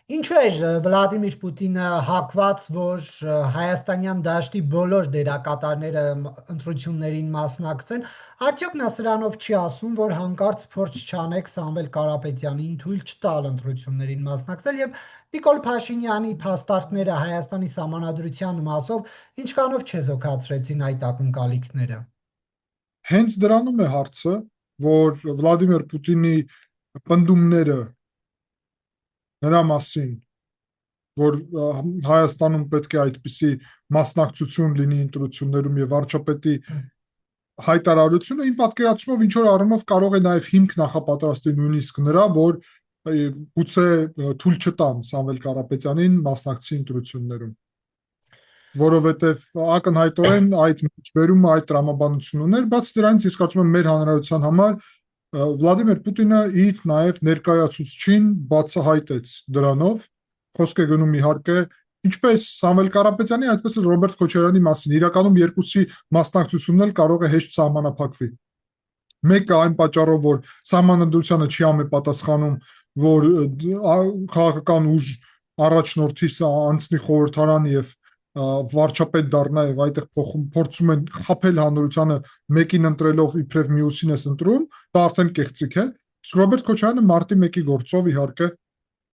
Ինչու էր Վլադիմիր Պուտինը հակված, որ հայաստանյան դաշտի բոլոր դերակատարները ընտրություններին մասնակցեն, արդյոք նա սրանով չի ասում, որ հանկարծ փորձ չանեք Սամվել Կարապետյանին թույլ չտալ ընտրություններին մասնակցել եւ Նիկոլ Փաշինյանի փաստարկները Հայաստանի սահմանադրության մասով ինչքանով չեզոքացրեցին այդ ակնկալիքները։ Հենց դրանում է հարցը, որ Վլադիմիր Պուտինի պնդումները նրա մասին, որ Հայաստանում պետք է այդպիսի մասնակցություն լինի ընտրություններում եւ վարչապետի հայտարարությունը իմ պատկերացումով ինչ որ առումով կարող է նաեւ հիմք նախապատրաստի նույնիսկ նրա, որ գուցե թույլ չտան Սամվել Կարապետյանին մասնակցի ընտրություններում, որովհետեւ ակնհայտորեն այդ միջբերումը այդ տրամաբանություն ուներ, բայց դրանից ես կարծում եմ մեր հանրայնության համար Վլադիմիր Պուտինը իր նաև ներկայացուցչին բացահայտեց դրանով, խոսք է գնում իհարկե ինչպես Սամվել Կարապետյանի, այդպես էլ Ռոբերտ Քոչարյանի մասին, իրականում երկուսի մասնակցությունն էլ կարող է հեշտ սահմանափակվի։ Մեկը այն պատճառով, որ սահմանադրությանը չի համապատասխանում, որ քաղաքական ուժ առաջնորդի անցնի խորհրդարան եւ վարչապետ դառնա եւ այդտեղ փորձում են խაფել հանրությանը մեկին ընտրելով իբրև մյուսին ես ընտրում, դա արդեն կեղծիք է։ Ռոբերտ Քոչարյանը մարտի 1-ի գործով իհարկե